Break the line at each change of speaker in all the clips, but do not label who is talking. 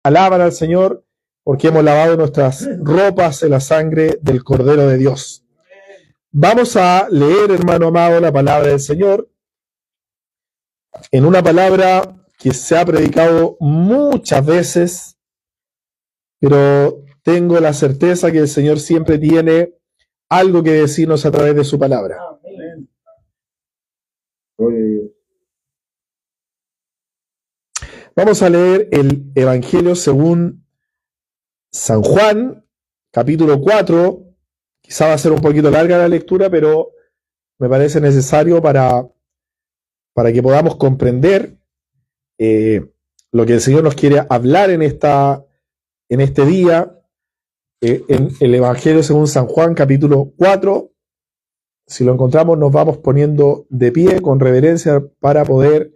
alaban al Señor porque hemos lavado nuestras ropas en la sangre del Cordero de Dios. Vamos a leer, hermano amado, la palabra del Señor en una palabra que se ha predicado muchas veces, pero tengo la certeza que el Señor siempre tiene algo que decirnos a través de su palabra. Amén. Vamos a leer el Evangelio según San Juan, capítulo 4. Quizá va a ser un poquito larga la lectura, pero me parece necesario para que podamos comprender lo que el Señor nos quiere hablar en este día. En el Evangelio según San Juan, capítulo 4. Si lo encontramos, nos vamos poniendo de pie con reverencia para poder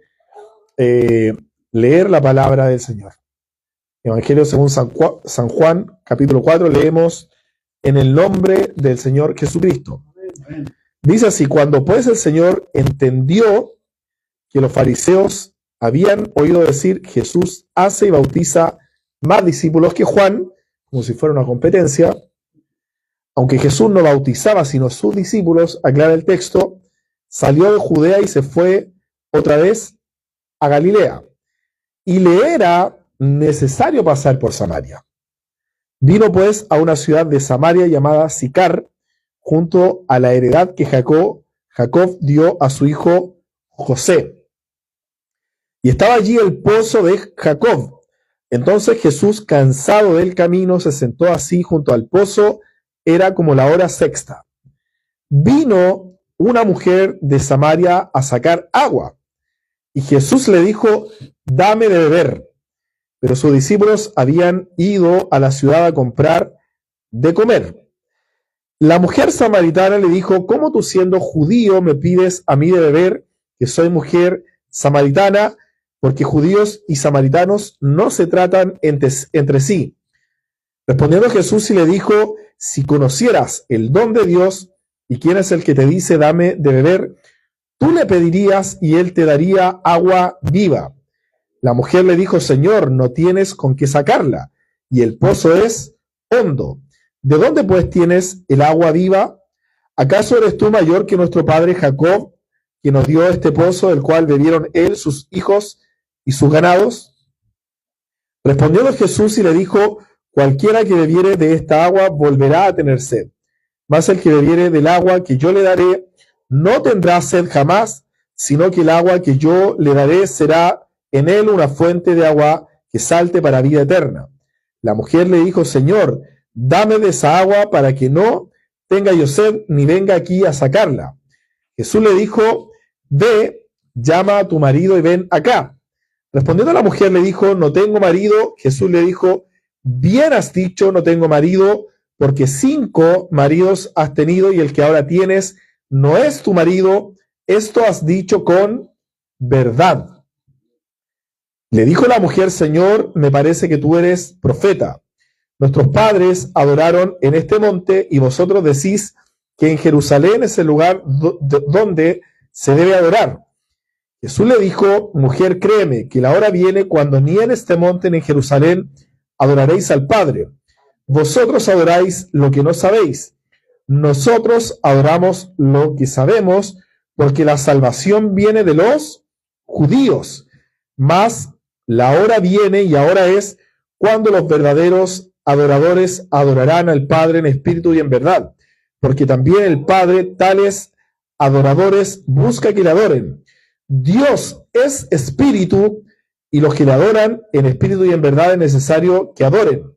leer la palabra del Señor. Evangelio según San Juan, capítulo 4, leemos en el nombre del Señor Jesucristo. Dice así: cuando pues el Señor entendió que los fariseos habían oído decir, Jesús hace y bautiza más discípulos que Juan, como si fuera una competencia, aunque Jesús no bautizaba sino sus discípulos, aclara el texto, salió de Judea y se fue otra vez a Galilea, y le era necesario pasar por Samaria. Vino pues a una ciudad de Samaria llamada Sicar, junto a la heredad que Jacob dio a su hijo José. Y estaba allí el pozo de Jacob. Entonces Jesús, cansado del camino, se sentó así junto al pozo. Era como la hora sexta. Vino una mujer de Samaria a sacar agua. Y Jesús le dijo, dame de beber. Pero sus discípulos habían ido a la ciudad a comprar de comer. La mujer samaritana le dijo, ¿cómo tú siendo judío me pides a mí de beber, que soy mujer samaritana? Porque judíos y samaritanos no se tratan entre sí. Respondiendo Jesús y le dijo, si conocieras el don de Dios y quién es el que te dice dame de beber, tú le pedirías y él te daría agua viva. La mujer le dijo, Señor, no tienes con qué sacarla, y el pozo es hondo. ¿De dónde pues tienes el agua viva? ¿Acaso eres tú mayor que nuestro padre Jacob, que nos dio este pozo, del cual bebieron él, sus hijos y sus ganados? Respondió Jesús y le dijo, cualquiera que bebiere de esta agua volverá a tener sed, mas el que bebiere del agua que yo le daré no tendrá sed jamás, sino que el agua que yo le daré será en él una fuente de agua que salte para vida eterna. La mujer le dijo, Señor, dame de esa agua para que no tenga yo sed ni venga aquí a sacarla. Jesús le dijo, ve, llama a tu marido y ven acá. Respondiendo la mujer le dijo, no tengo marido. Jesús le dijo, bien has dicho, no tengo marido, porque 5 maridos has tenido y el que ahora tienes no es tu marido. Esto has dicho con verdad. Le dijo la mujer, Señor, me parece que tú eres profeta. Nuestros padres adoraron en este monte y vosotros decís que en Jerusalén es el lugar donde se debe adorar. Jesús le dijo, mujer, créeme que la hora viene cuando ni en este monte ni en Jerusalén adoraréis al Padre. Vosotros adoráis lo que no sabéis. Nosotros adoramos lo que sabemos, porque la salvación viene de los judíos. Mas la hora viene y ahora es cuando los verdaderos adoradores adorarán al Padre en espíritu y en verdad, porque también el Padre tales adoradores busca que le adoren. Dios es espíritu y los que le adoran en espíritu y en verdad es necesario que adoren.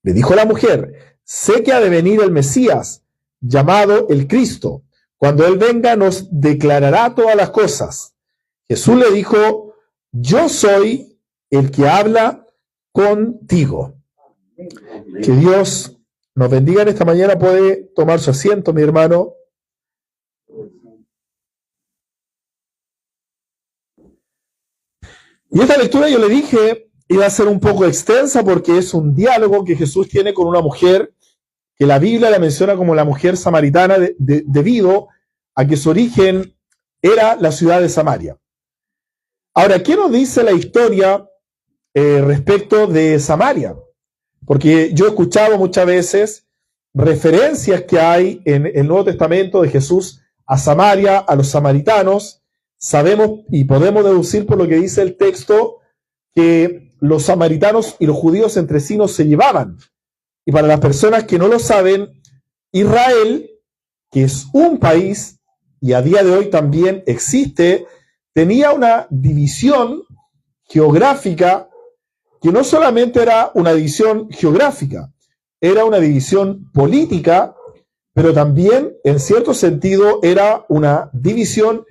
Le dijo la mujer, sé que ha de venir el Mesías, llamado el Cristo. Cuando Él venga nos declarará todas las cosas. Jesús le dijo, yo soy el que habla contigo. Que Dios nos bendiga en esta mañana. Puede tomar su asiento, mi hermano. Y esta lectura, yo le dije, iba a ser un poco extensa porque es un diálogo que Jesús tiene con una mujer que la Biblia la menciona como la mujer samaritana debido a que su origen era la ciudad de Samaria. Ahora, ¿qué nos dice la historia respecto de Samaria. Porque yo he escuchado muchas veces referencias que hay en el Nuevo Testamento de Jesús a Samaria, a los samaritanos. Sabemos y podemos deducir por lo que dice el texto que los samaritanos y los judíos entre sí no se llevaban. Y para las personas que no lo saben, Israel, que es un país y a día de hoy también existe, tenía una división geográfica que no solamente era una división geográfica, era una división política, pero también en cierto sentido era una división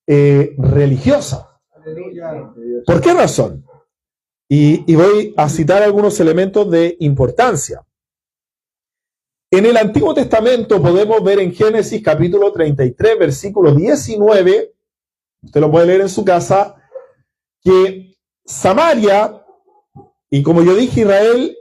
religiosa. ¿Por qué razón? Y voy a citar algunos elementos de importancia. En el Antiguo Testamento podemos ver en Génesis capítulo 33, versículo 19, usted lo puede leer en su casa, que Samaria, y como yo dije, Israel,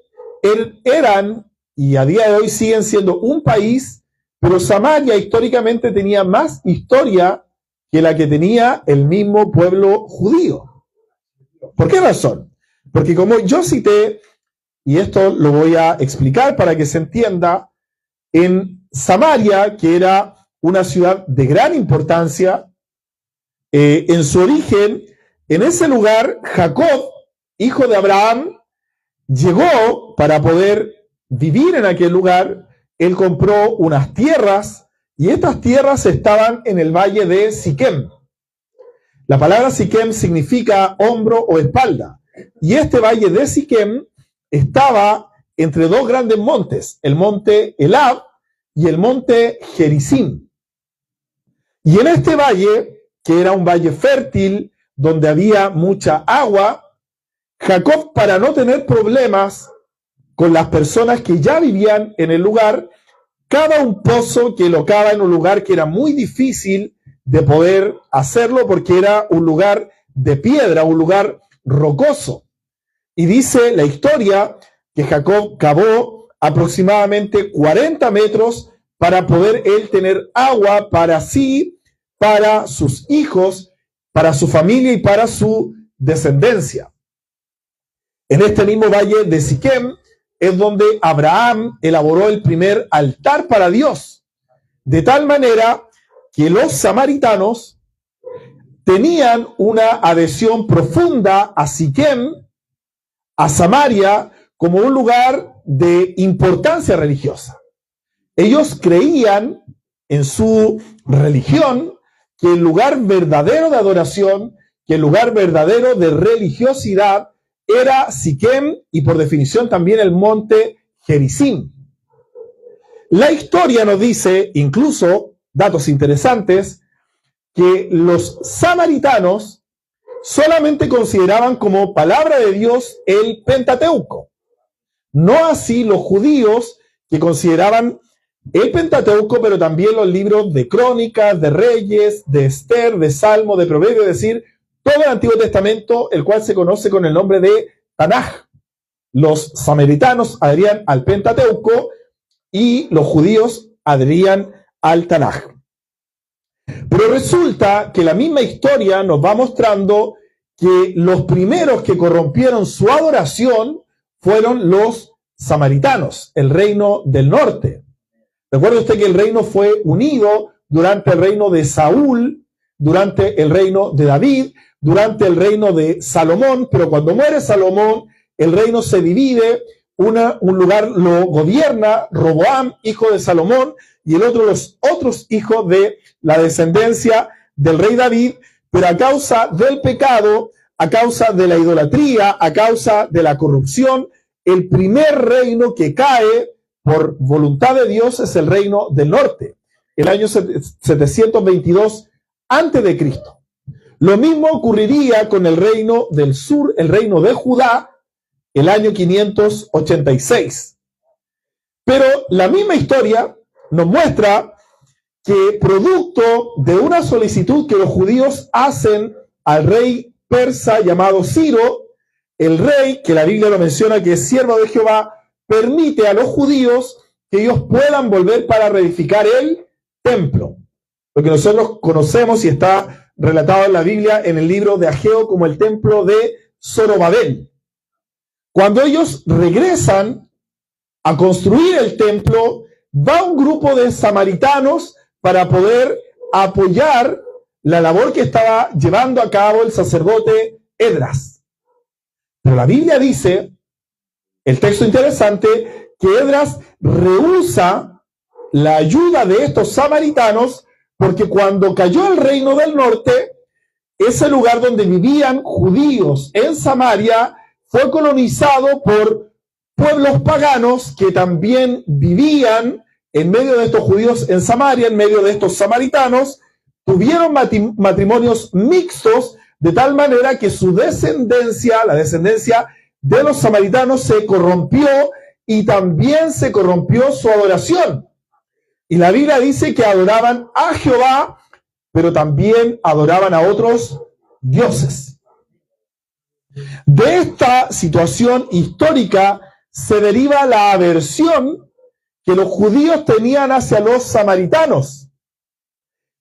eran, y a día de hoy siguen siendo un país, pero Samaria históricamente tenía más historia que la que tenía el mismo pueblo judío. ¿Por qué razón? Porque como yo cité, y esto lo voy a explicar para que se entienda, en Samaria, que era una ciudad de gran importancia, en su origen, en ese lugar, Jacob, hijo de Abraham, llegó para poder vivir en aquel lugar. Él compró unas tierras y estas tierras estaban en el valle de Siquem. La palabra Siquem significa hombro o espalda. Y este valle de Siquem estaba entre dos grandes montes, el monte Elab y el monte Gerizim. Y en este valle, que era un valle fértil, donde había mucha agua, Jacob, para no tener problemas con las personas que ya vivían en el lugar, cava un pozo que lo cava en un lugar que era muy difícil de poder hacerlo porque era un lugar de piedra, un lugar rocoso. Y dice la historia que Jacob cavó aproximadamente 40 metros para poder él tener agua para sí, para sus hijos, para su familia y para su descendencia. En este mismo valle de Siquem es donde Abraham elaboró el primer altar para Dios, de tal manera que los samaritanos tenían una adhesión profunda a Siquem, a Samaria, como un lugar de importancia religiosa. Ellos creían en su religión que el lugar verdadero de adoración, que el lugar verdadero de religiosidad era Siquem y por definición también el monte Gerizim. La historia nos dice, incluso, datos interesantes, que los samaritanos solamente consideraban como palabra de Dios el Pentateuco. No así los judíos, que consideraban el Pentateuco, pero también los libros de Crónicas, de Reyes, de Esther, de Salmo, de Proverbios, es decir, todo el Antiguo Testamento, el cual se conoce con el nombre de Tanaj. Los samaritanos adherían al Pentateuco y los judíos adherían al Tanaj. Pero resulta que la misma historia nos va mostrando que los primeros que corrompieron su adoración fueron los samaritanos, el reino del norte. Recuerde usted que el reino fue unido durante el reino de Saúl, durante el reino de David, durante el reino de Salomón, pero cuando muere Salomón, el reino se divide, un lugar lo gobierna Roboam, hijo de Salomón, y el otro los otros hijos de la descendencia del rey David, pero a causa del pecado, a causa de la idolatría, a causa de la corrupción, el primer reino que cae por voluntad de Dios es el reino del norte, el año 722 antes de Cristo. Lo mismo ocurriría con el reino del sur, el reino de Judá, el año 586. Pero la misma historia nos muestra que producto de una solicitud que los judíos hacen al rey persa llamado Ciro, el rey, que la Biblia lo menciona que es siervo de Jehová, permite a los judíos que ellos puedan volver para reedificar el templo. Lo que nosotros conocemos y está relatado en la Biblia en el libro de Ageo como el templo de Zorobabel. Cuando ellos regresan a construir el templo, va un grupo de samaritanos para poder apoyar la labor que estaba llevando a cabo el sacerdote Esdras. Pero la Biblia dice, el texto interesante, que Esdras rehúsa la ayuda de estos samaritanos porque cuando cayó el reino del norte, ese lugar donde vivían judíos en Samaria fue colonizado por pueblos paganos que también vivían en medio de estos judíos en Samaria, en medio de estos samaritanos, tuvieron matrimonios mixtos de tal manera que su descendencia, la descendencia de los samaritanos, se corrompió y también se corrompió su adoración. Y la Biblia dice que adoraban a Jehová, pero también adoraban a otros dioses. De esta situación histórica se deriva la aversión que los judíos tenían hacia los samaritanos.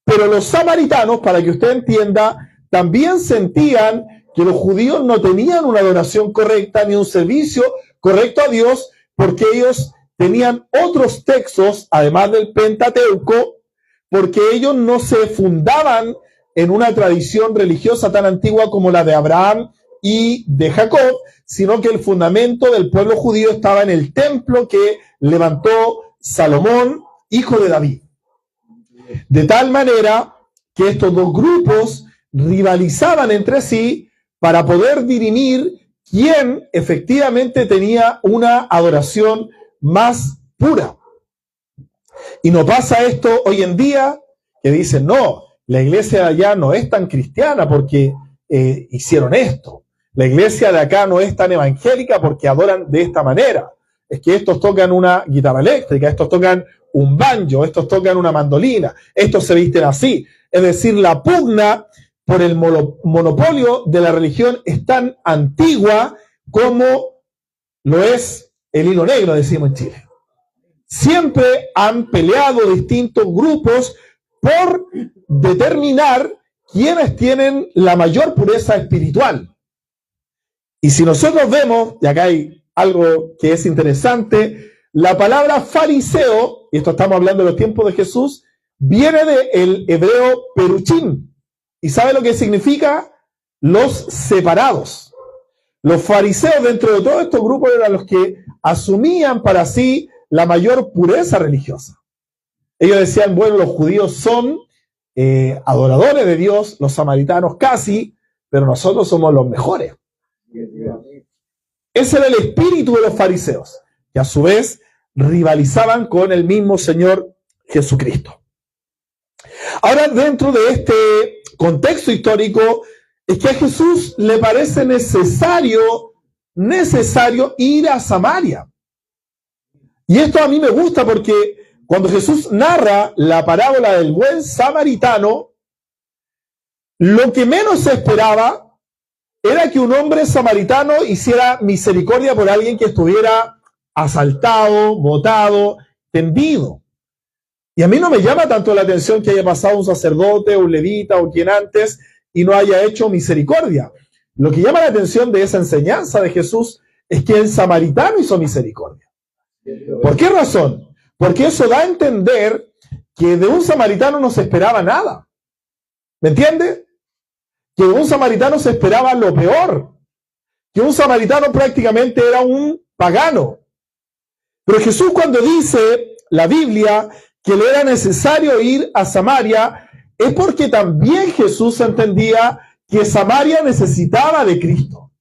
Pero los samaritanos, para que usted entienda, también sentían que los judíos no tenían una adoración correcta ni un servicio correcto a Dios, porque ellos tenían otros textos, además del Pentateuco, porque ellos no se fundaban en una tradición religiosa tan antigua como la de Abraham y de Jacob, sino que el fundamento del pueblo judío estaba en el templo que levantó Salomón, hijo de David. De tal manera que estos dos grupos rivalizaban entre sí para poder dirimir quién efectivamente tenía una adoración más pura. Y no pasa esto hoy en día, que dicen, no, la iglesia de allá no es tan cristiana porque hicieron esto. La iglesia de acá no es tan evangélica porque adoran de esta manera. Es que estos tocan una guitarra eléctrica, estos tocan un banjo, estos tocan una mandolina, estos se visten así. Es decir, la pugna por el monopolio de la religión es tan antigua como lo es el hilo negro, decimos en Chile. Siempre han peleado distintos grupos por determinar quiénes tienen la mayor pureza espiritual. Y si nosotros vemos, y acá hay algo que es interesante, la palabra fariseo, y esto estamos hablando de los tiempos de Jesús, viene del hebreo peruchín. ¿Y sabe lo que significa? Los separados. Los fariseos dentro de todos estos grupos eran los que asumían para sí la mayor pureza religiosa. Ellos decían, bueno, los judíos son adoradores de Dios, los samaritanos casi, pero nosotros somos los mejores. Ese era el espíritu de los fariseos, que a su vez rivalizaban con el mismo Señor Jesucristo. Ahora, dentro de este contexto histórico, es que a Jesús le parece necesario ir a Samaria. Y esto a mí me gusta porque cuando Jesús narra la parábola del buen samaritano, lo que menos se esperaba era que un hombre samaritano hiciera misericordia por alguien que estuviera asaltado, botado, tendido. Y a mí no me llama tanto la atención que haya pasado un sacerdote, un levita o quien antes y no haya hecho misericordia. Lo que llama la atención de esa enseñanza de Jesús es que el samaritano hizo misericordia. ¿Por qué razón? Porque eso da a entender que de un samaritano no se esperaba nada. ¿Me entiende? Que de un samaritano se esperaba lo peor. Que un samaritano prácticamente era un pagano. Pero Jesús, cuando dice la Biblia que le era necesario ir a Samaria, es porque también Jesús entendía que Samaria necesitaba de Cristo.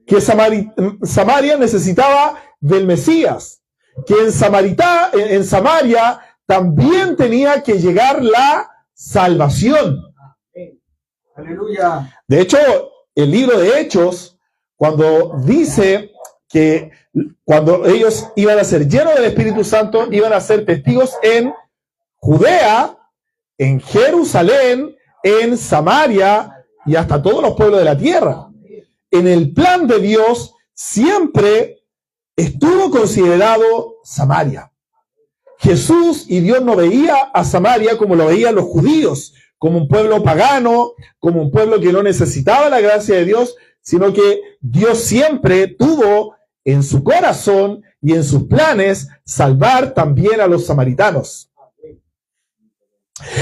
Que Samaria necesitaba del Mesías. Que en Samaria también tenía que llegar la salvación.
Aleluya.
De hecho, el libro de Hechos, cuando dice que cuando ellos iban a ser llenos del Espíritu Santo, iban a ser testigos en Judea, en Jerusalén, en Samaria y hasta todos los pueblos de la tierra. En el plan de Dios siempre estuvo considerado Samaria. Jesús y Dios no veía a Samaria como lo veían los judíos, como un pueblo pagano, como un pueblo que no necesitaba la gracia de Dios, sino que Dios siempre tuvo en su corazón y en sus planes salvar también a los samaritanos.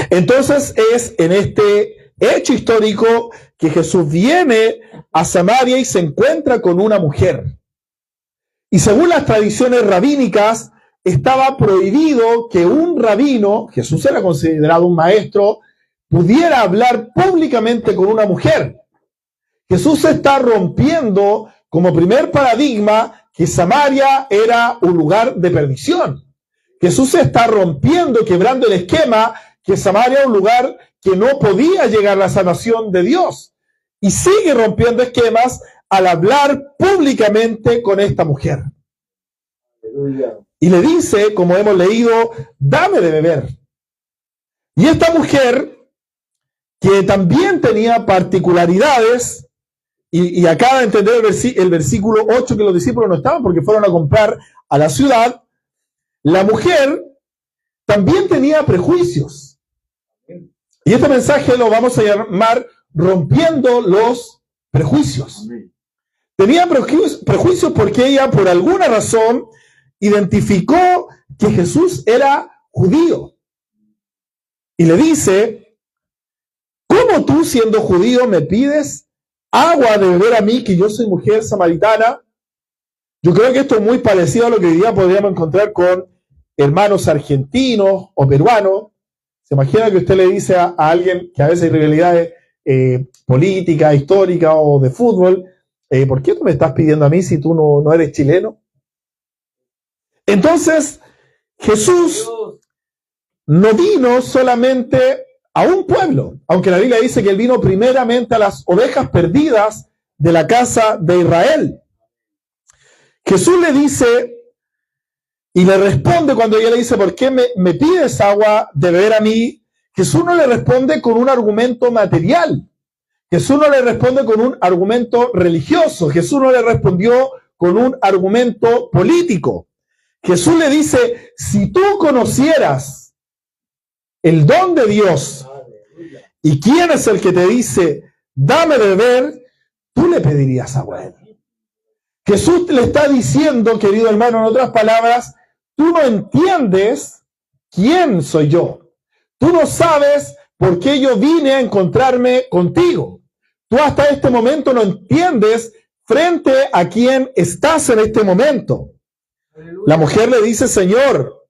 Entonces es en este hecho histórico que Jesús viene a Samaria y se encuentra con una mujer. Y según las tradiciones rabínicas, estaba prohibido que un rabino, Jesús era considerado un maestro, pudiera hablar públicamente con una mujer. Jesús está rompiendo como primer paradigma que Samaria era un lugar de perdición. Jesús está rompiendo, quebrando el esquema que Samaria era un lugar que no podía llegar a la sanación de Dios. Y sigue rompiendo esquemas al hablar públicamente con esta mujer. Y le dice, como hemos leído, dame de beber. Y esta mujer, que también tenía particularidades, y acaba de entender el versículo 8 que los discípulos no estaban porque fueron a comprar a la ciudad, la mujer también tenía prejuicios. Y este mensaje lo vamos a llamar rompiendo los prejuicios. Tenía prejuicios porque ella, por alguna razón, identificó que Jesús era judío. Y le dice, ¿cómo tú, siendo judío, me pides agua de beber a mí, que yo soy mujer samaritana? Yo creo que esto es muy parecido a lo que hoy día podríamos encontrar con hermanos argentinos o peruanos. ¿Se imagina que usted le dice a alguien que a veces hay rivalidades políticas, históricas o de fútbol, ¿por qué tú me estás pidiendo a mí si tú no eres chileno? Entonces, Jesús no vino solamente a un pueblo, aunque la Biblia dice que él vino primeramente a las ovejas perdidas de la casa de Israel. Jesús le dice y le responde cuando ella le dice, ¿por qué me pides agua de beber a mí? Jesús no le responde con un argumento material. Jesús no le responde con un argumento religioso. Jesús no le respondió con un argumento político. Jesús le dice, si tú conocieras el don de Dios y quién es el que te dice, dame de beber, tú le pedirías agua a él. Jesús le está diciendo, querido hermano, en otras palabras, tú no entiendes quién soy yo. Tú no sabes por qué yo vine a encontrarme contigo. Tú hasta este momento no entiendes frente a quién estás en este momento. La mujer le dice, Señor,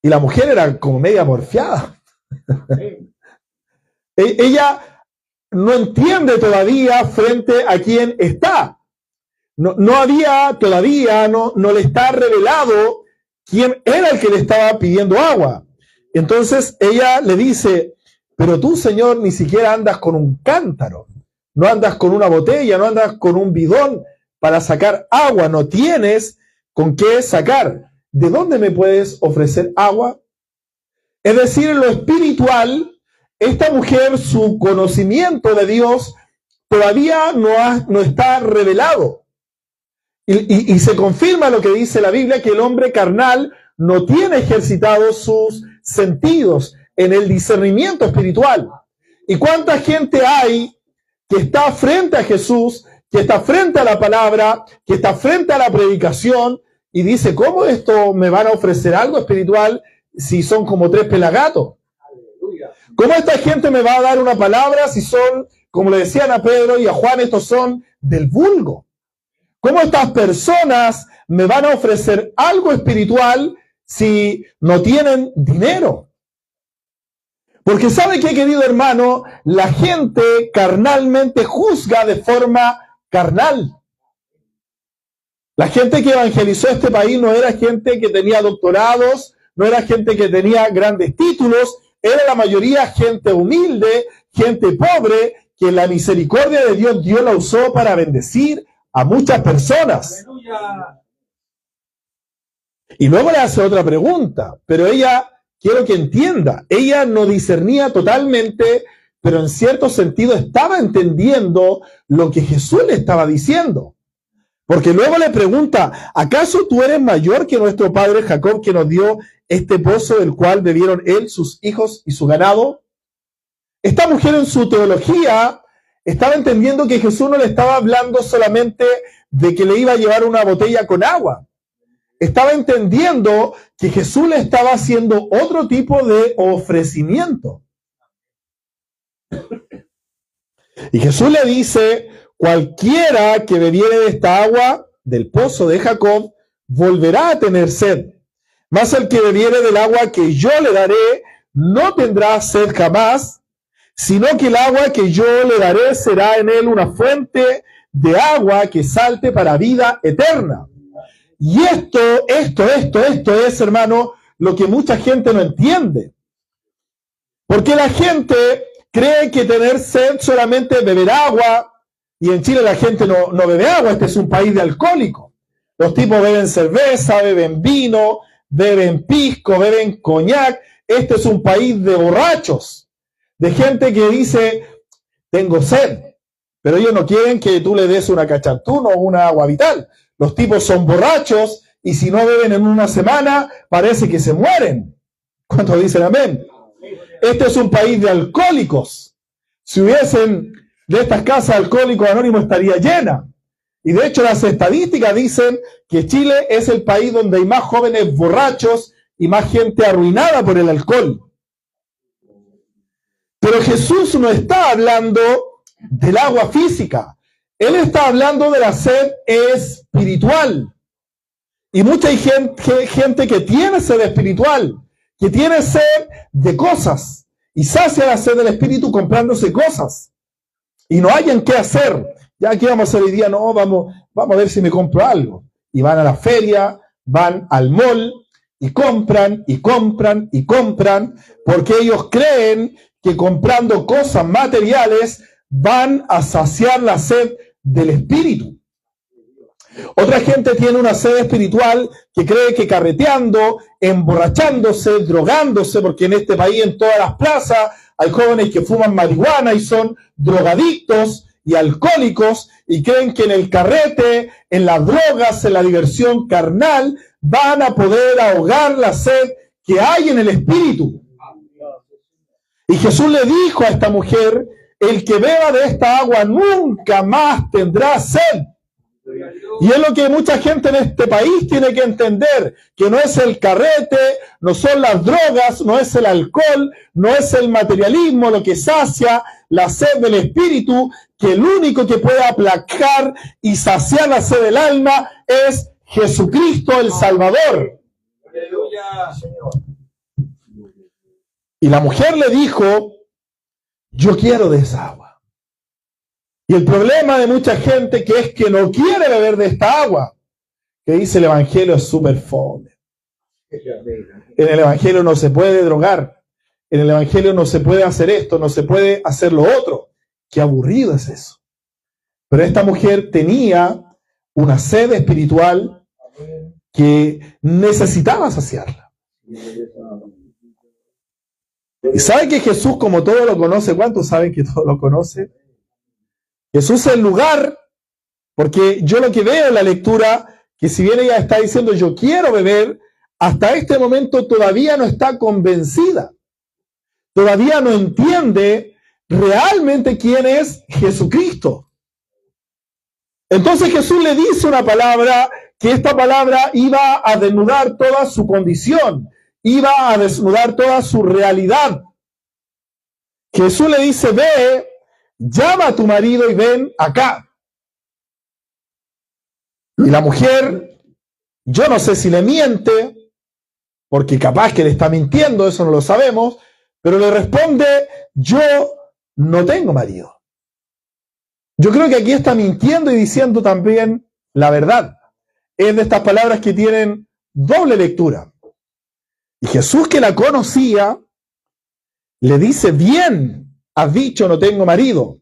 y la mujer era como media porfiada. Ella no entiende todavía frente a quién está. No había todavía, no le está revelado quién era el que le estaba pidiendo agua. Entonces ella le dice, pero tú, Señor, ni siquiera andas con un cántaro, no andas con una botella, no andas con un bidón para sacar agua, no tienes con qué sacar. ¿De dónde me puedes ofrecer agua? Es decir, en lo espiritual, esta mujer, su conocimiento de Dios todavía no está revelado. Y se confirma lo que dice la Biblia, que el hombre carnal no tiene ejercitados sus sentidos en el discernimiento espiritual. ¿Y cuánta gente hay que está frente a Jesús, que está frente a la palabra, que está frente a la predicación y dice, ¿cómo esto me van a ofrecer algo espiritual si son como tres pelagatos? ¿Cómo esta gente me va a dar una palabra si son, como le decían a Pedro y a Juan, estos son del vulgo? ¿Cómo estas personas me van a ofrecer algo espiritual si no tienen dinero? Porque ¿sabe qué, querido hermano? La gente carnalmente juzga de forma carnal. La gente que evangelizó este país no era gente que tenía doctorados, no era gente que tenía grandes títulos, era la mayoría gente humilde, gente pobre, que la misericordia de Dios la usó para bendecir a muchas personas. ¡Aleluya! Y luego le hace otra pregunta, pero ella, quiero que entienda, ella no discernía totalmente, pero en cierto sentido estaba entendiendo lo que Jesús le estaba diciendo. Porque luego le pregunta, ¿acaso tú eres mayor que nuestro padre Jacob, que nos dio este pozo del cual bebieron él, sus hijos y su ganado? Esta mujer en su teología estaba entendiendo que Jesús no le estaba hablando solamente de que le iba a llevar una botella con agua. Estaba entendiendo que Jesús le estaba haciendo otro tipo de ofrecimiento. Y Jesús le dice, cualquiera que bebiere de esta agua del pozo de Jacob, volverá a tener sed. Mas el que bebiere del agua que yo le daré, no tendrá sed jamás, sino que el agua que yo le daré será en él una fuente de agua que salte para vida eterna. Y esto es, hermano, lo que mucha gente no entiende. Porque la gente cree que tener sed solamente es beber agua, y en Chile la gente no bebe agua, este es un país de alcohólicos. Los tipos beben cerveza, beben vino, beben pisco, beben coñac. Este es un país de borrachos, de gente que dice, tengo sed, pero ellos no quieren que tú le des una cachantún o una agua vital. Los tipos son borrachos y si no beben en una semana, parece que se mueren. ¿Cuántos dicen amén? Este es un país de alcohólicos. Si hubiesen de estas casas alcohólicos anónimos, estaría llena. Y de hecho las estadísticas dicen que Chile es el país donde hay más jóvenes borrachos y más gente arruinada por el alcohol. Pero Jesús no está hablando del agua física. Él está hablando de la sed espiritual. Y mucha gente que tiene sed espiritual, que tiene sed de cosas, y sacia la sed del espíritu comprándose cosas. Y no hayan qué hacer. Ya, ¿qué vamos a hacer hoy día? No, vamos a ver si me compro algo. Y van a la feria, van al mall, y compran, y compran, y compran, porque ellos creen que comprando cosas materiales van a saciar la sed del espíritu. Otra gente tiene una sed espiritual que cree que carreteando, emborrachándose, drogándose, porque en este país, en todas las plazas, hay jóvenes que fuman marihuana y son drogadictos y alcohólicos y creen que en el carrete, en las drogas, en la diversión carnal, van a poder ahogar la sed que hay en el espíritu. Y Jesús le dijo a esta mujer, el que beba de esta agua nunca más tendrá sed. Y es lo que mucha gente en este país tiene que entender, que no es el carrete, no son las drogas, no es el alcohol, no es el materialismo lo que sacia la sed del espíritu, que el único que puede aplacar y saciar la sed del alma es Jesucristo el Salvador. Y la mujer le dijo, yo quiero de esa agua. Y el problema de mucha gente que es que no quiere beber de esta agua, que dice el evangelio es súper fome. En el evangelio no se puede drogar, en el evangelio no se puede hacer esto, no se puede hacer lo otro. Qué aburrido es eso. Pero esta mujer tenía una sed espiritual que necesitaba saciarla. Y sabe que Jesús, como todo lo conoce, ¿cuántos saben que todo lo conoce? Jesús es el lugar, porque yo lo que veo en la lectura, que si bien ella está diciendo yo quiero beber, hasta este momento todavía no está convencida. Todavía no entiende realmente quién es Jesucristo. Entonces Jesús le dice una palabra, que esta palabra iba a desnudar toda su condición, iba a desnudar toda su realidad. Jesús le dice, ve, llama a tu marido y ven acá. Y la mujer, yo no sé si le miente, porque capaz que le está mintiendo, eso no lo sabemos, pero le responde, yo no tengo marido. Yo creo que aquí está mintiendo y diciendo también la verdad. Es de estas palabras que tienen doble lectura. Y Jesús, que la conocía, le dice, bien has dicho, no tengo marido,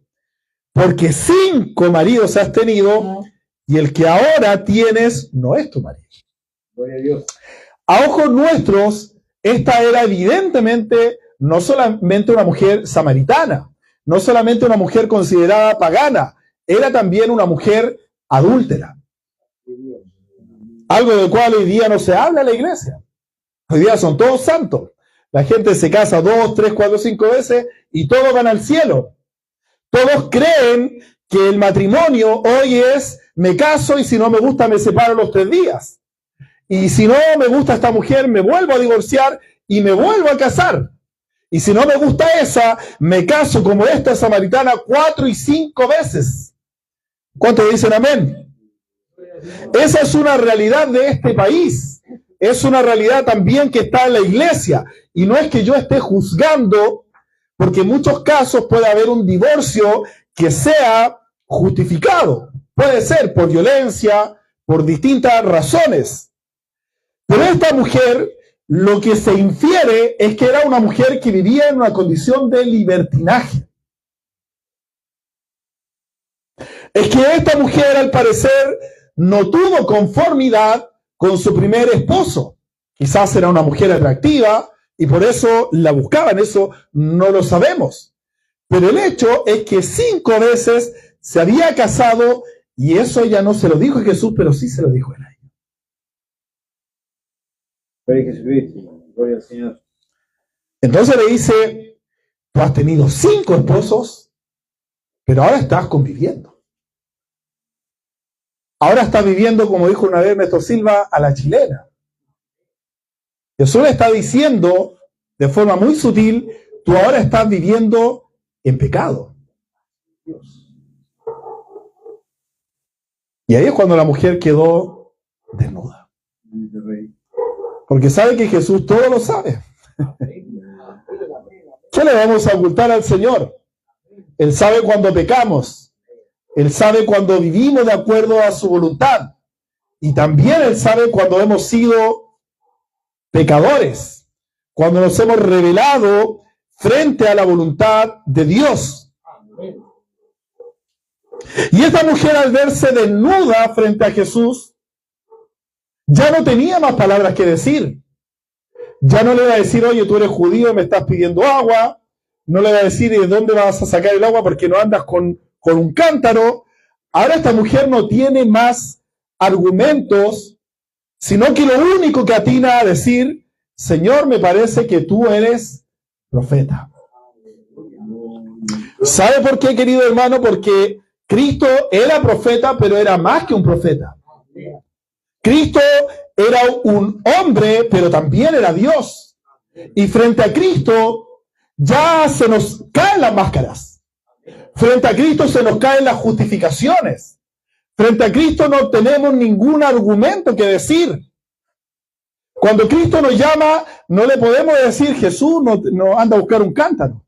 porque 5 maridos has tenido y el que ahora tienes no es tu marido. Gloria a Dios. A ojos nuestros, esta era evidentemente no solamente una mujer samaritana, no solamente una mujer considerada pagana, era también una mujer adúltera. Algo del cual hoy día no se habla en la iglesia. Hoy día son todos santos. La gente se casa 2, 3, 4, 5 veces y todos van al cielo. Todos creen que el matrimonio hoy es, me caso y si no me gusta me separo los 3 días. Y si no me gusta esta mujer, me vuelvo a divorciar y me vuelvo a casar. Y si no me gusta esa, me caso como esta samaritana 4 y 5 veces. ¿Cuántos dicen amén? Esa es una realidad de este país. Es una realidad también que está en la iglesia. Y no es que yo esté juzgando, porque en muchos casos puede haber un divorcio que sea justificado. Puede ser por violencia, por distintas razones. Pero esta mujer, lo que se infiere es que era una mujer que vivía en una condición de libertinaje. Es que esta mujer, al parecer, no tuvo conformidad con su primer esposo. Quizás era una mujer atractiva y por eso la buscaban, eso no lo sabemos. Pero el hecho es que 5 veces se había casado y eso ella no se lo dijo a Jesús, pero sí se lo dijo a ella.
Gloria a Jesucristo, gloria al Señor.
Entonces le dice, tú has tenido 5 esposos, pero ahora estás conviviendo. Ahora estás viviendo, como dijo una vez Néstor Silva, a la chilena. Jesús le está diciendo de forma muy sutil, tú ahora estás viviendo en pecado. Y ahí es cuando la mujer quedó desnuda. Porque sabe que Jesús todo lo sabe. ¿Qué le vamos a ocultar al Señor? Él sabe cuando pecamos. Él sabe cuando vivimos de acuerdo a su voluntad. Y también Él sabe cuando hemos sido pecadores. Cuando nos hemos rebelado frente a la voluntad de Dios. Y esta mujer, al verse desnuda frente a Jesús, ya no tenía más palabras que decir. Ya no le va a decir, oye, tú eres judío y me estás pidiendo agua. No le va a decir, ¿y de dónde vas a sacar el agua? Porque no andas con un cántaro. Ahora esta mujer no tiene más argumentos, sino que lo único que atina a decir, Señor, me parece que tú eres profeta. ¿Sabe por qué, querido hermano? Porque Cristo era profeta, pero era más que un profeta. Cristo era un hombre, pero también era Dios. Y frente a Cristo ya se nos caen las máscaras. Frente a Cristo se nos caen las justificaciones. Frente a Cristo no tenemos ningún argumento que decir. Cuando Cristo nos llama, no le podemos decir, Jesús no anda a buscar un cántaro.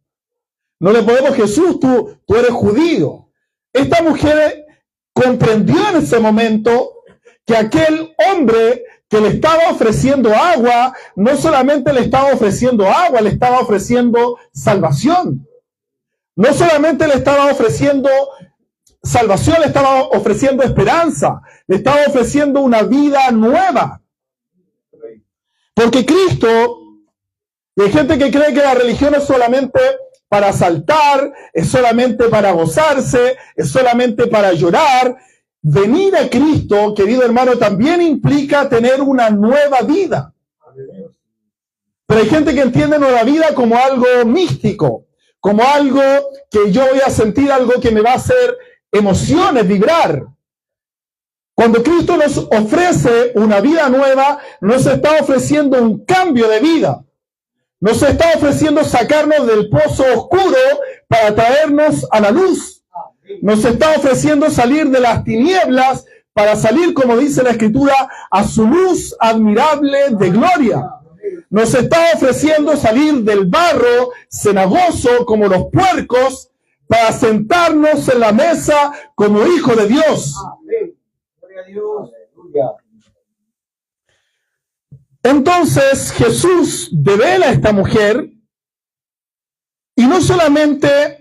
No le podemos, Jesús, tú eres judío. Esta mujer comprendió en ese momento que aquel hombre que le estaba ofreciendo agua, no solamente le estaba ofreciendo agua, le estaba ofreciendo salvación. No solamente le estaba ofreciendo salvación, le estaba ofreciendo esperanza, le estaba ofreciendo una vida nueva. Porque Cristo, y hay gente que cree que la religión es solamente para saltar, es solamente para gozarse, es solamente para llorar. Venir a Cristo, querido hermano, también implica tener una nueva vida. Pero hay gente que entiende nueva vida como algo místico, como algo que yo voy a sentir, algo que me va a hacer emociones, vibrar. Cuando Cristo nos ofrece una vida nueva, nos está ofreciendo un cambio de vida. Nos está ofreciendo sacarnos del pozo oscuro para traernos a la luz. Nos está ofreciendo salir de las tinieblas para salir, como dice la Escritura, a su luz admirable de gloria. Nos está ofreciendo salir del barro cenagoso como los puercos para sentarnos en la mesa como hijos de Dios. Entonces Jesús devela a esta mujer y no solamente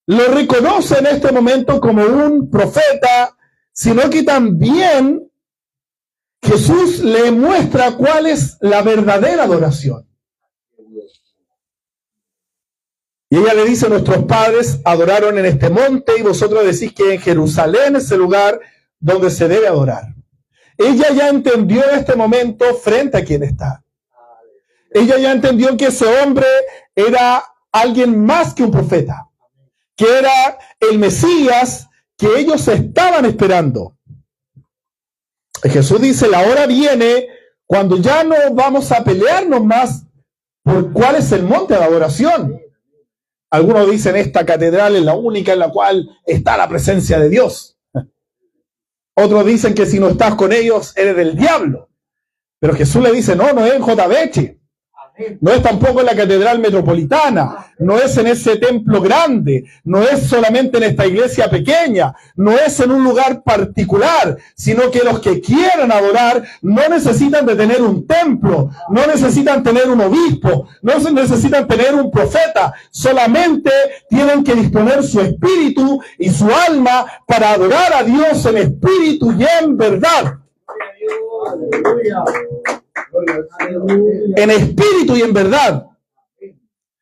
lo reconoce en este momento como un profeta, sino que también Jesús le muestra cuál es la verdadera adoración. Y ella le dice, nuestros padres adoraron en este monte y vosotros decís que en Jerusalén es el lugar donde se debe adorar. Ella ya entendió en este momento frente a quién está. Ella ya entendió que ese hombre era alguien más que un profeta, que era el Mesías que ellos estaban esperando. Y Jesús dice, la hora viene cuando ya no vamos a pelearnos más por cuál es el monte de adoración. Algunos dicen, esta catedral es la única en la cual está la presencia de Dios. Otros dicen que si no estás con ellos, eres del diablo. Pero Jesús le dice, no, no es en JBH. No es tampoco en la catedral metropolitana, no es en ese templo grande, no es solamente en esta iglesia pequeña, no es en un lugar particular, sino que los que quieran adorar no necesitan de tener un templo, no necesitan tener un obispo, no necesitan tener un profeta, solamente tienen que disponer su espíritu y su alma para adorar a Dios en espíritu y en verdad. En espíritu y en verdad.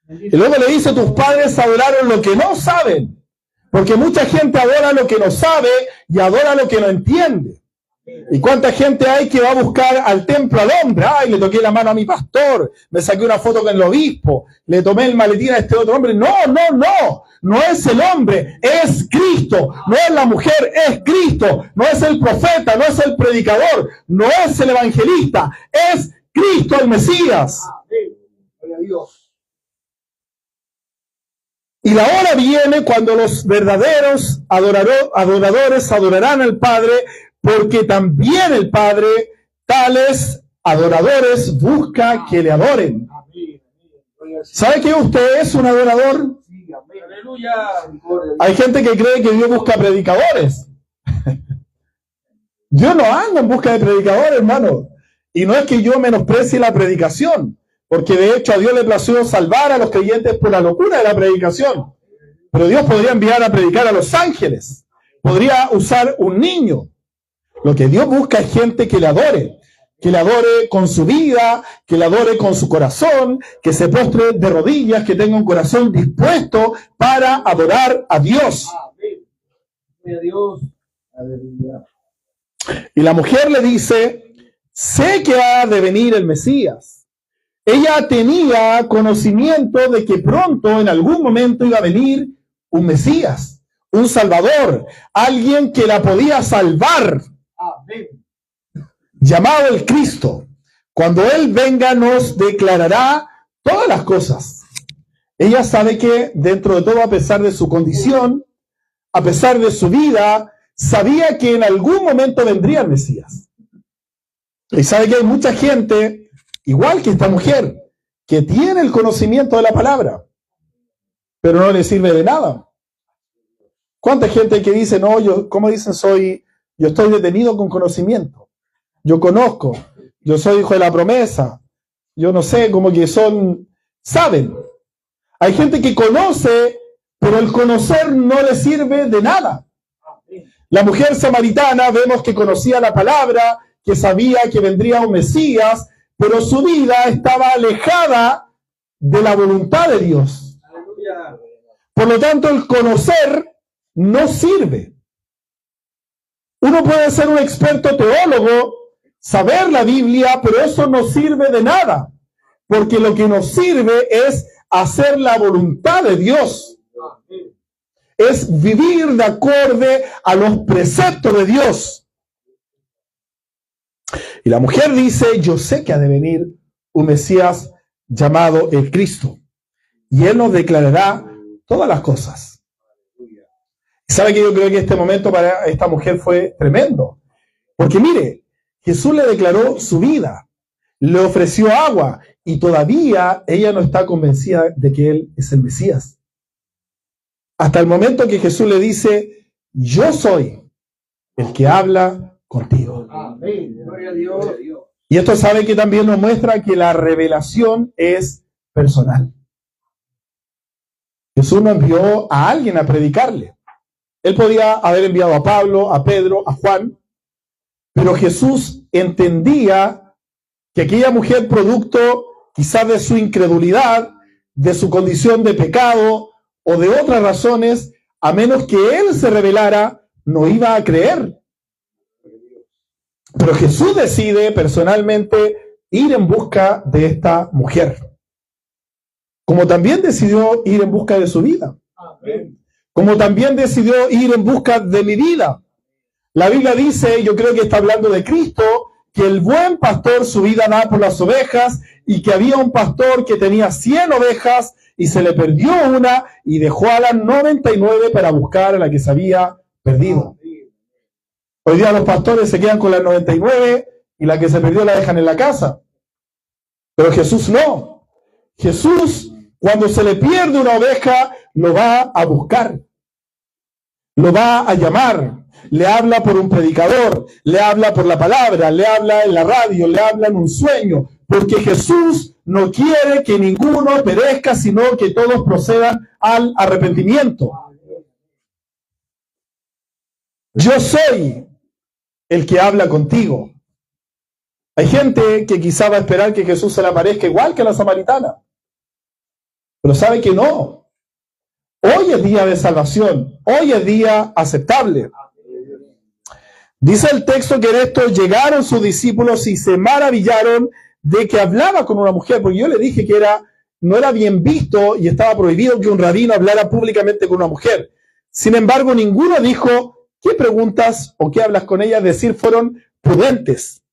Y luego le dice, tus padres adoraron lo que no saben, porque mucha gente adora lo que no sabe y adora lo que no entiende. ¿Y cuánta gente hay que va a buscar al templo al hombre? Ay, le toqué la mano a mi pastor, me saqué una foto con el obispo, le tomé el maletín a este otro hombre. No, no es el hombre, es Cristo. No es la mujer, es Cristo. No es el profeta, no es el predicador, no es el evangelista, es Cristo el Mesías.
Gloria a Dios.
Y la hora viene cuando los verdaderos adoradores adorarán al Padre, porque también el Padre tales adoradores busca que le adoren. ¿Sabe que usted es un adorador? Hay gente que cree que Dios busca predicadores. Dios no anda en busca de predicadores, hermano. Y no es que yo menosprecie la predicación, porque de hecho a Dios le plació salvar a los creyentes por la locura de la predicación. Pero Dios podría enviar a predicar a los ángeles. Podría usar un niño. Lo que Dios busca es gente que le adore con su vida, que le adore con su corazón, que se postre de rodillas, que tenga un corazón dispuesto para adorar a Dios. Y la mujer le dice, sé que ha de venir el Mesías. Ella tenía conocimiento de que pronto, en algún momento, iba a venir un Mesías, un Salvador, alguien que la podía salvar. Llamado el Cristo. Cuando Él venga nos declarará todas las cosas. Ella sabe que dentro de todo, a pesar de su condición, a pesar de su vida, sabía que en algún momento vendría el Mesías. Y sabe que hay mucha gente, igual que esta mujer, que tiene el conocimiento de la palabra, pero no le sirve de nada. ¿Cuánta gente que dice, no, yo, como dicen, yo estoy detenido con conocimiento? Yo conozco, yo soy hijo de la promesa, yo no sé, como que saben. Hay gente que conoce, pero el conocer no le sirve de nada. La mujer samaritana vemos que conocía la palabra, que sabía que vendría un Mesías, pero su vida estaba alejada de la voluntad de Dios. Por lo tanto, el conocer no sirve. Uno puede ser un experto teólogo, saber la Biblia, pero eso no sirve de nada, porque lo que nos sirve es hacer la voluntad de Dios. Es vivir de acorde a los preceptos de Dios. Y la mujer dice, yo sé que ha de venir un Mesías llamado el Cristo, y Él nos declarará todas las cosas. Y sabe que yo creo que este momento para esta mujer fue tremendo, porque mire, Jesús le declaró su vida, le ofreció agua, y todavía ella no está convencida de que Él es el Mesías. Hasta el momento que Jesús le dice, yo soy el que habla contigo.
Amén. Gloria a Dios.
Y esto sabe que también nos muestra que la revelación es personal. Jesús no envió a alguien a predicarle. Él podía haber enviado a Pablo, a Pedro, a Juan, pero Jesús entendía que aquella mujer, producto quizás de su incredulidad, de su condición de pecado o de otras razones, a menos que Él se revelara, no iba a creer. Pero Jesús decide personalmente ir en busca de esta mujer, como también decidió ir en busca de su vida. como también decidió ir en busca de mi vida. La Biblia dice, yo creo que está hablando de Cristo, que el buen pastor su vida da por las ovejas, y que había un pastor que tenía 100 ovejas y se le perdió una y dejó a las 99 para buscar a la que se había perdido. Hoy día los pastores se quedan con las 99 y la que se perdió la dejan en la casa. Pero Jesús no. Jesús, cuando se le pierde una oveja, lo va a buscar. Lo va a llamar. Le habla por un predicador, le habla por la palabra, le habla en la radio, le habla en un sueño. Porque Jesús no quiere que ninguno perezca, sino que todos procedan al arrepentimiento. Yo soy el que habla contigo. Hay gente que quizá va a esperar que Jesús se le aparezca igual que a la samaritana. Pero sabe que no. Hoy es día de salvación. Hoy es día aceptable. Dice el texto que en esto llegaron sus discípulos y se maravillaron de que hablaba con una mujer. Porque yo le dije que no era bien visto y estaba prohibido que un rabino hablara públicamente con una mujer. Sin embargo, ninguno dijo, ¿qué preguntas o qué hablas con ella? Es decir, fueron prudentes.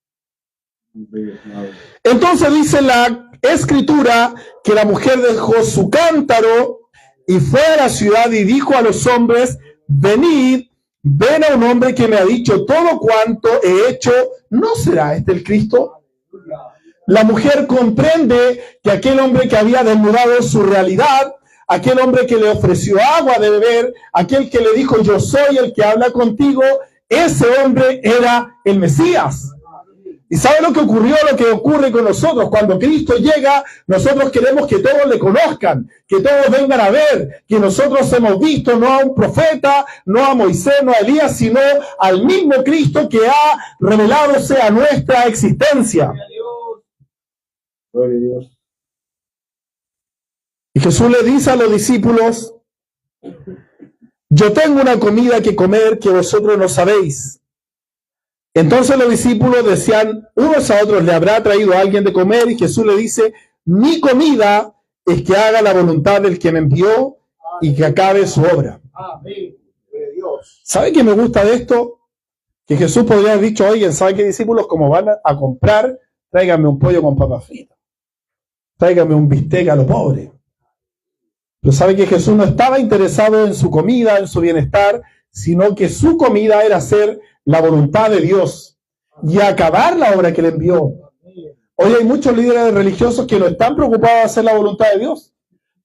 Entonces dice la escritura que la mujer dejó su cántaro y fue a la ciudad y dijo a los hombres, venid, ven a un hombre que me ha dicho todo cuanto he hecho, ¿no será este el Cristo? La mujer comprende que aquel hombre que había desnudado su realidad, aquel hombre que le ofreció agua de beber, aquel que le dijo yo soy el que habla contigo, ese hombre era el Mesías. ¿Y sabe lo que ocurrió? Lo que ocurre con nosotros. Cuando Cristo llega, nosotros queremos que todos le conozcan, que todos vengan a ver, que nosotros hemos visto no a un profeta, no a Moisés, no a Elías, sino al mismo Cristo que ha reveládose a nuestra existencia.
Gloria a Dios.
Y Jesús le dice a los discípulos, yo tengo una comida que comer que vosotros no sabéis. Entonces los discípulos decían unos a otros, ¿le habrá traído a alguien de comer? Y Jesús le dice, mi comida es que haga la voluntad del que me envió y que acabe su obra.
Amén. Gloria a Dios.
¿Sabe qué me gusta de esto? Que Jesús podría haber dicho, oigan, ¿saben qué, discípulos? Como van a comprar, tráiganme un pollo con papas fritas. Tráiganme un bistec a lo pobre. Pero ¿sabe que Jesús no estaba interesado en su comida, en su bienestar, sino que su comida era hacer la voluntad de Dios y acabar la obra que le envió? Hoy hay muchos líderes religiosos que no están preocupados de hacer la voluntad de Dios.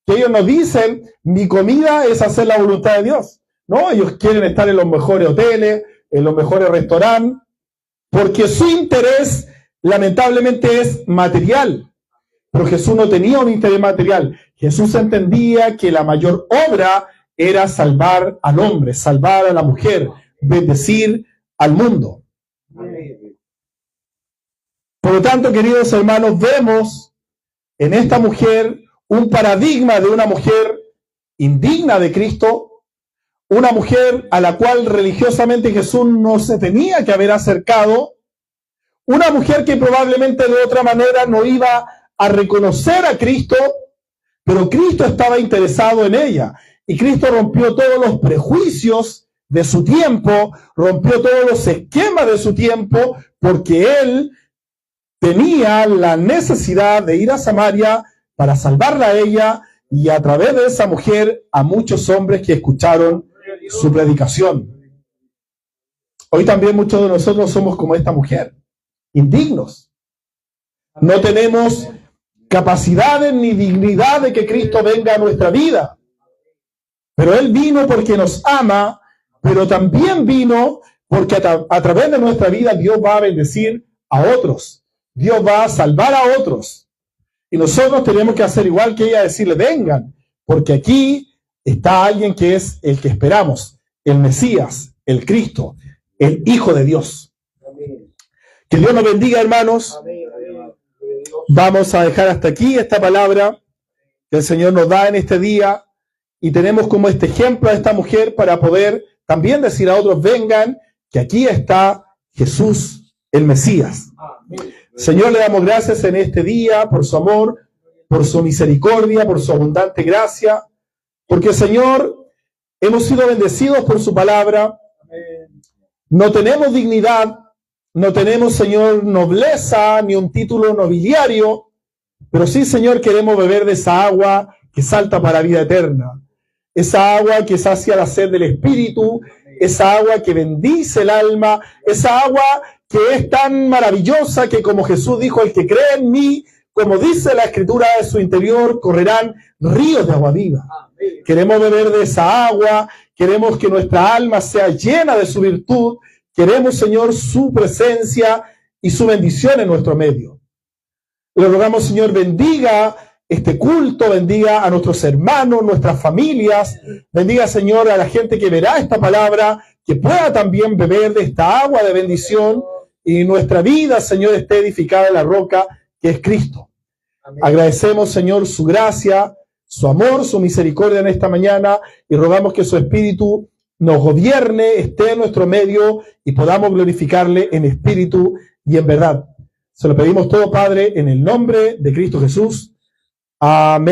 Que ellos nos dicen, mi comida es hacer la voluntad de Dios. No, ellos quieren estar en los mejores hoteles, en los mejores restaurantes, porque su interés lamentablemente es material. Pero Jesús no tenía un interés material. Jesús entendía que la mayor obra era salvar al hombre, salvar a la mujer, bendecir al mundo. Por lo tanto, queridos hermanos, vemos en esta mujer un paradigma de una mujer indigna de Cristo, una mujer a la cual religiosamente Jesús no se tenía que haber acercado, una mujer que probablemente de otra manera no iba a reconocer a Cristo, pero Cristo estaba interesado en ella. Y Cristo rompió todos los prejuicios de su tiempo, rompió todos los esquemas de su tiempo, porque Él tenía la necesidad de ir a Samaria para salvarla a ella y a través de esa mujer a muchos hombres que escucharon su predicación. Hoy también muchos de nosotros somos como esta mujer, indignos. No tenemos capacidades ni dignidad de que Cristo venga a nuestra vida. Pero Él vino porque nos ama, pero también vino porque a través de nuestra vida Dios va a bendecir a otros. Dios va a salvar a otros. Y nosotros tenemos que hacer igual que ella, decirle, vengan, porque aquí está alguien que es el que esperamos, el Mesías, el Cristo, el Hijo de Dios. Que Dios nos bendiga, hermanos. Vamos a dejar hasta aquí esta palabra que el Señor nos da en este día y tenemos como este ejemplo a esta mujer para poder también decir a otros, vengan, que aquí está Jesús, el Mesías. Señor, le damos gracias en este día por su amor, por su misericordia, por su abundante gracia, porque Señor, Hemos sido bendecidos por su palabra. No tenemos dignidad, no tenemos, Señor, nobleza, ni un título nobiliario, pero sí, Señor, queremos beber de esa agua que salta para vida eterna. Esa agua que sacia la sed del Espíritu, esa agua que bendice el alma, esa agua que es tan maravillosa que, como Jesús dijo, el que cree en mí, como dice la Escritura, de su interior correrán ríos de agua viva. Queremos beber de esa agua, queremos que nuestra alma sea llena de su virtud, queremos, Señor, su presencia y su bendición en nuestro medio. Le rogamos, Señor, bendiga este culto, bendiga a nuestros hermanos, nuestras familias, bendiga, Señor, a la gente que verá esta palabra, que pueda también beber de esta agua de bendición y nuestra vida, Señor, esté edificada en la roca que es Cristo. Amén. Agradecemos, Señor, su gracia, su amor, su misericordia en esta mañana y rogamos que su Espíritu nos gobierne, esté en nuestro medio y podamos glorificarle en espíritu y en verdad. Se lo pedimos todo, Padre, en el nombre de Cristo Jesús. Amén.